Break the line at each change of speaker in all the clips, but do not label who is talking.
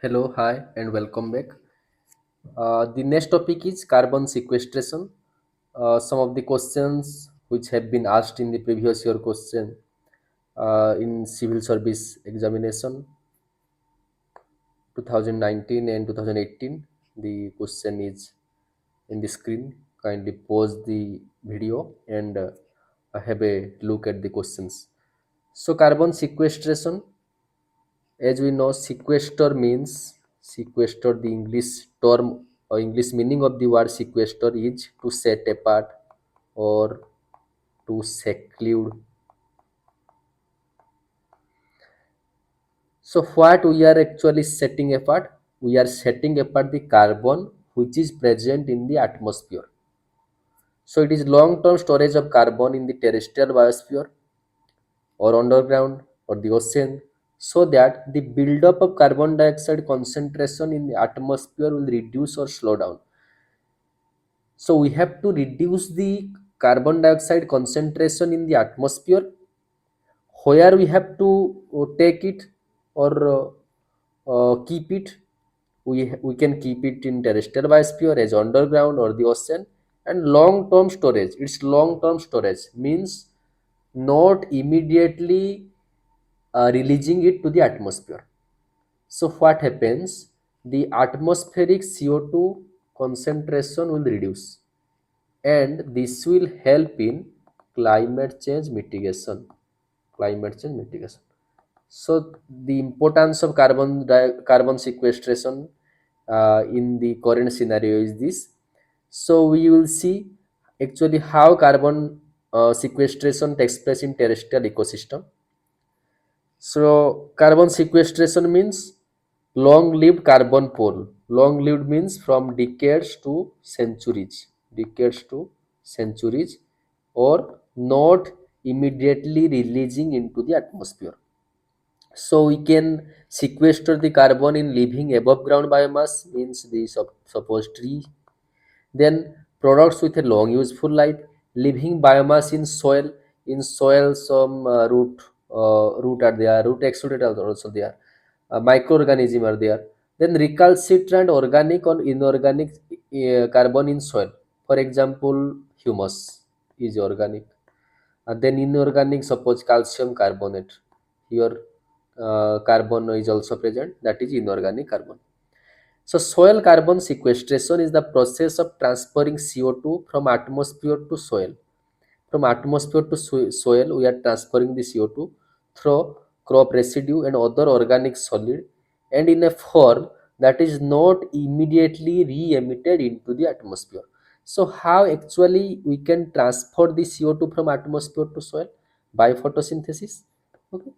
Hello, hi, and welcome back. The next topic is carbon sequestration. Some of the questions which have been asked in the previous year question in civil service examination 2019 and 2018. The question is in the screen. Kindly pause the video and have a look at the questions. So, carbon sequestration, as we know, sequester means sequester. The English term or English meaning of the word sequester is to set apart or to seclude. So, what we are actually setting apart? We are setting apart the carbon which is present in the atmosphere. So, it is long term storage of carbon in the terrestrial biosphere or underground or the ocean, so that the buildup of carbon dioxide concentration in the atmosphere will reduce or slow down. So we have to reduce the carbon dioxide concentration in the atmosphere. Where we have to take it or keep it, we can keep it in terrestrial biosphere as underground or the ocean. And long term storage, its long term storage means not immediately releasing it to the atmosphere. So what happens? The atmospheric CO2 concentration will reduce, and this will help in climate change mitigation. Climate change mitigation. So the importance of carbon sequestration in the current scenario is this. So we will see actually how carbon sequestration takes place in terrestrial ecosystem. So carbon sequestration means long-lived carbon pole. Long-lived means from decades to centuries. Decades to centuries, or not immediately releasing into the atmosphere. So we can sequester the carbon in living above ground biomass, means the suppose tree. Then products with a long useful life, living biomass in soil. In soil, some root are there, root exudate are also there, microorganism are there. Then recalcitrant organic or inorganic carbon in soil. For example, humus is organic. Then inorganic, suppose calcium carbonate. Here, carbon is also present. That is inorganic carbon. So soil carbon sequestration is the process of transferring CO2 from atmosphere to soil. From atmosphere to soil, we are transferring the CO2 through crop residue and other organic solid, and in a form that is not immediately re-emitted into the atmosphere. So how actually we can transfer the CO2 from atmosphere to soil? By photosynthesis. Okay.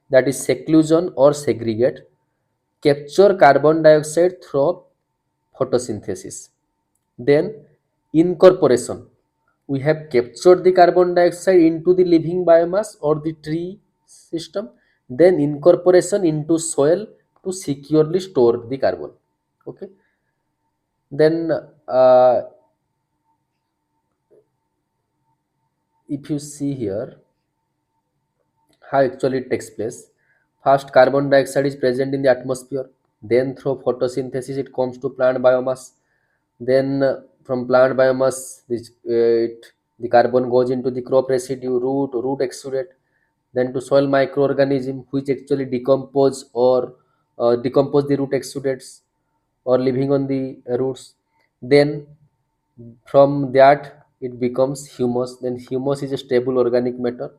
That is seclusion or segregate. Capture carbon dioxide through photosynthesis. Then incorporation. We have captured the carbon dioxide into the living biomass or the tree system. Then incorporation into soil to securely store the carbon. Okay. Then if you see here how actually it takes place. First, carbon dioxide is present in the atmosphere. Then, through photosynthesis, it comes to plant biomass. Then, from plant biomass, the carbon goes into the crop residue, root exudate, then to soil microorganism, which actually decompose the root exudates or living on the roots. Then, from that, it becomes humus. Then, humus is a stable organic matter,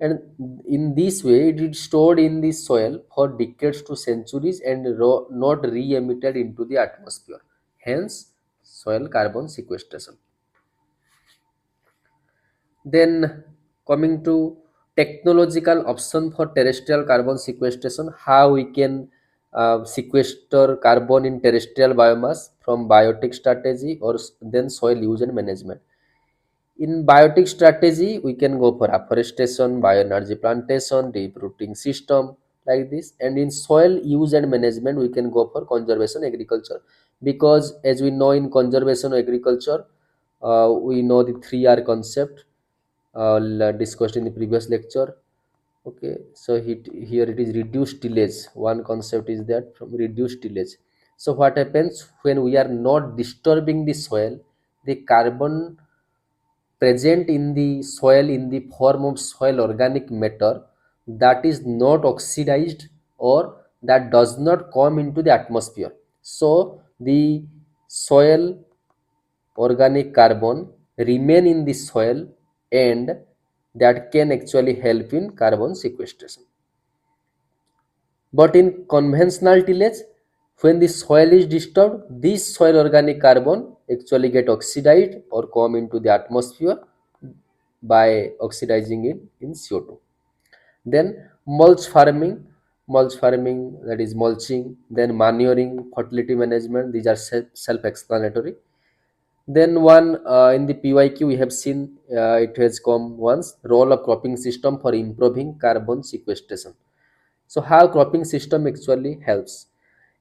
and in this way it is stored in the soil for decades to centuries and not re-emitted into the atmosphere, hence soil carbon sequestration. Then coming to technological option for terrestrial carbon sequestration, how we can sequester carbon in terrestrial biomass from biotic strategy or then soil use and management. In biotic strategy, we can go for afforestation, bioenergy plantation, deep rooting system like this. And in soil use and management, we can go for conservation agriculture. Because as we know in conservation agriculture, we know the 3R concept discussed in the previous lecture. Okay, so here it is reduced tillage. One concept is that from reduced tillage. So what happens when we are not disturbing the soil? The carbon present in the soil in the form of soil organic matter that is not oxidized or that does not come into the atmosphere. So the soil organic carbon remain in the soil, and that can actually help in carbon sequestration. But in conventional tillage, when the soil is disturbed, this soil organic carbon actually get oxidized or come into the atmosphere by oxidizing it in CO2. Then mulch farming, that is mulching, then manuring, fertility management, these are self-explanatory. Then one in the PYQ we have seen, it has come once, role of cropping system for improving carbon sequestration. So how cropping system actually helps?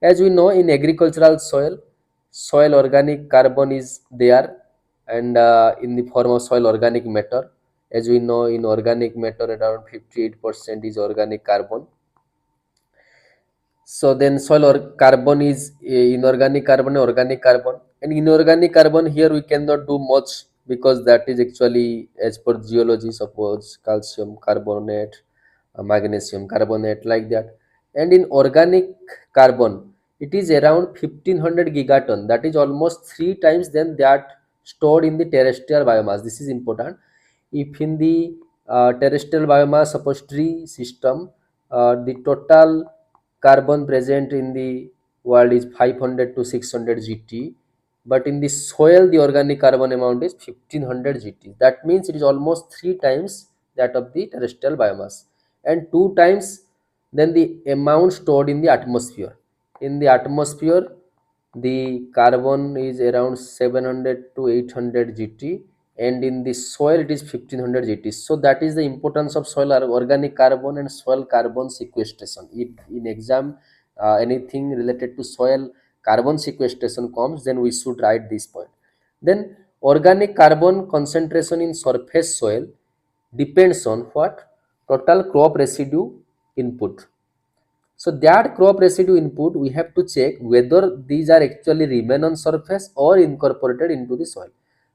As we know, in agricultural soil, soil organic carbon is there, and in the form of soil organic matter. As we know, in organic matter around 58% is organic carbon. So then soil or carbon is inorganic carbon, organic carbon, and inorganic carbon here we cannot do much because that is actually as per geology, suppose calcium carbonate, magnesium carbonate, like that. And in organic carbon, it is around 1500 gigaton. That is almost three times than that stored in the terrestrial biomass. This is important. If in the terrestrial biomass, suppose tree system, the total carbon present in the world is 500 to 600 gt, but in the soil the organic carbon amount is 1500 gt. That means it is almost three times that of the terrestrial biomass, and two times than the amount stored in the atmosphere. In the atmosphere, the carbon is around 700 to 800 gt, and in the soil it is 1500 gt. So that is the importance of soil organic carbon and soil carbon sequestration. If in exam anything related to soil carbon sequestration comes, then we should write this point. Then organic carbon concentration in surface soil depends on what? Total crop residue input. So that crop residue input, we have to check whether these are actually remain on surface or incorporated into the soil.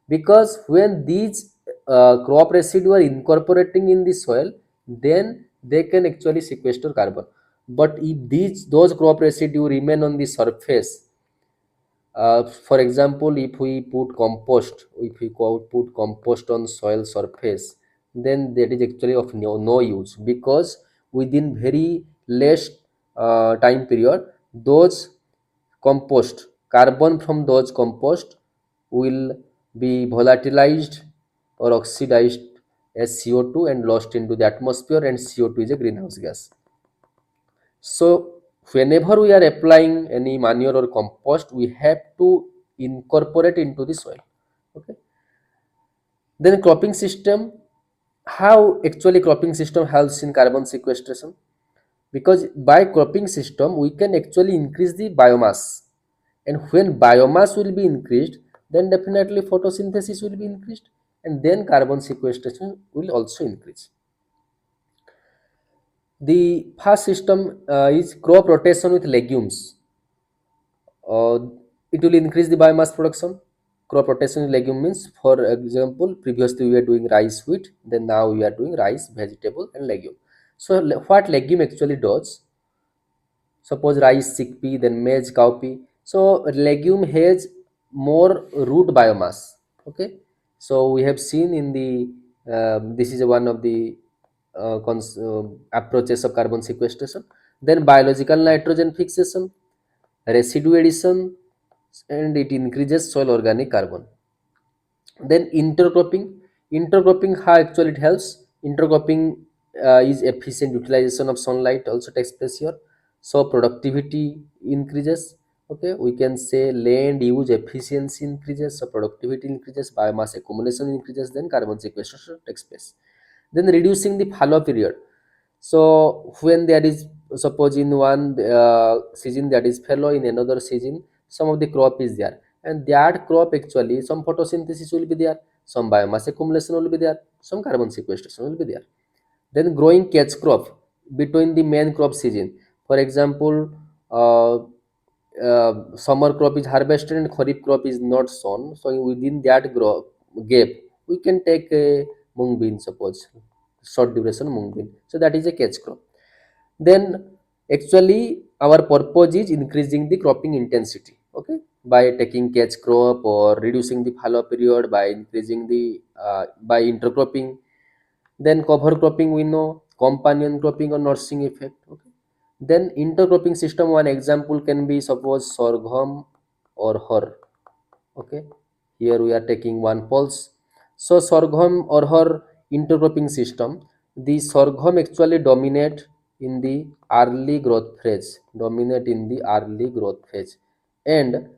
Because when these crop residue are incorporating in the soil, then they can actually sequester carbon. But if those crop residue remain on the surface, for example, if we put compost on soil surface, then that is actually of no use, because within very less time period, those carbon from those compost will be volatilized or oxidized as CO2 and lost into the atmosphere, and CO2 is a greenhouse gas. So whenever we are applying any manure or compost, we have to incorporate into the soil. Okay. Then cropping system, how actually cropping system helps in carbon sequestration? Because by cropping system we can actually increase the biomass, and when biomass will be increased, then definitely photosynthesis will be increased, and then carbon sequestration will also increase. The first system is crop rotation with legumes. uh, it will increase the biomass production. Crop rotation in legume means, for example, previously we were doing rice wheat, then now we are doing rice, vegetable and legume. So what legume actually does, suppose rice chickpea, then maize cowpea. So legume has more root biomass. Okay, so we have seen in the this is one of the approaches of carbon sequestration. Then biological nitrogen fixation, residue addition, and it increases soil organic carbon. Then intercropping, how actually it helps? Intercropping is efficient utilization of sunlight also takes place here, so productivity increases. Okay, we can say land use efficiency increases, so productivity increases, biomass accumulation increases, then carbon sequestration takes place. Then reducing the fallow period. So when there is, suppose in one season that is fallow, in another season some of the crop is there, and that crop actually some photosynthesis will be there, some biomass accumulation will be there, some carbon sequestration will be there. Then growing catch crop between the main crop season. For example, uh, summer crop is harvested and kharif crop is not sown, so within that gap we can take a mung bean, suppose short duration mung bean, so that is a catch crop. Then actually our purpose is increasing the cropping intensity, okay, by taking catch crop or reducing the fallow period by increasing the by intercropping. Then cover cropping we know, companion cropping or nursing effect, okay. Then intercropping system, one example can be suppose sorghum or her, okay. Here we are taking one pulse. So sorghum or her intercropping system, the sorghum actually dominate in the early growth phase, and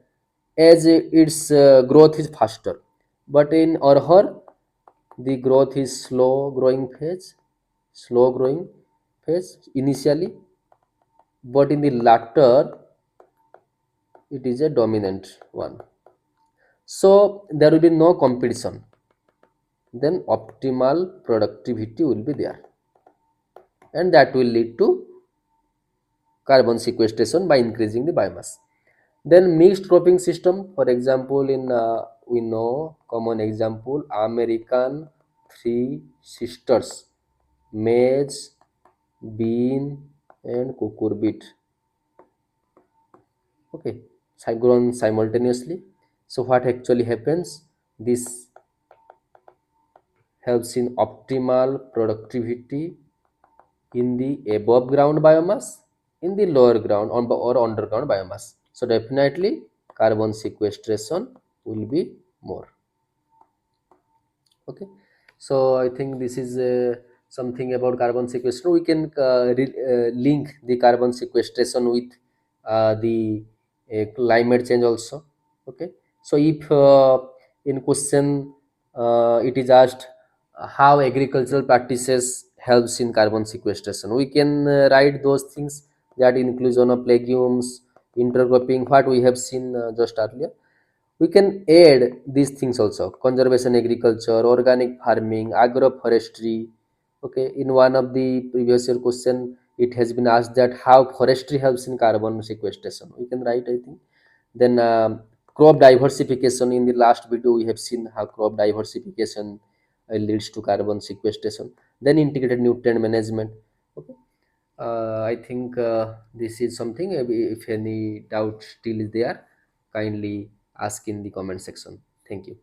as its growth is faster. But in arhar the growth is slow growing phase initially, but in the latter it is a dominant one. So there will be no competition, then optimal productivity will be there, and that will lead to carbon sequestration by increasing the biomass. Then mixed cropping system, for example in we know common example American three sisters, maize, bean and cucurbit, okay, grown simultaneously. So what actually happens, this helps in optimal productivity in the above ground biomass, in the lower ground or underground biomass. So definitely carbon sequestration will be more. Okay, so I think this is something about carbon sequestration. We can link the carbon sequestration with the climate change also. Okay, so if in question it is asked how agricultural practices helps in carbon sequestration, we can write those things, that inclusion of legumes, intercropping, what we have seen just earlier. We can add these things also: conservation agriculture, organic farming, agroforestry. Okay, in one of the previous year question it has been asked that how forestry helps in carbon sequestration, we can write, I think. Then crop diversification, in the last video we have seen how crop diversification leads to carbon sequestration. Then integrated nutrient management, okay. I think this is something. If any doubt still is there, kindly ask in the comment section. Thank you.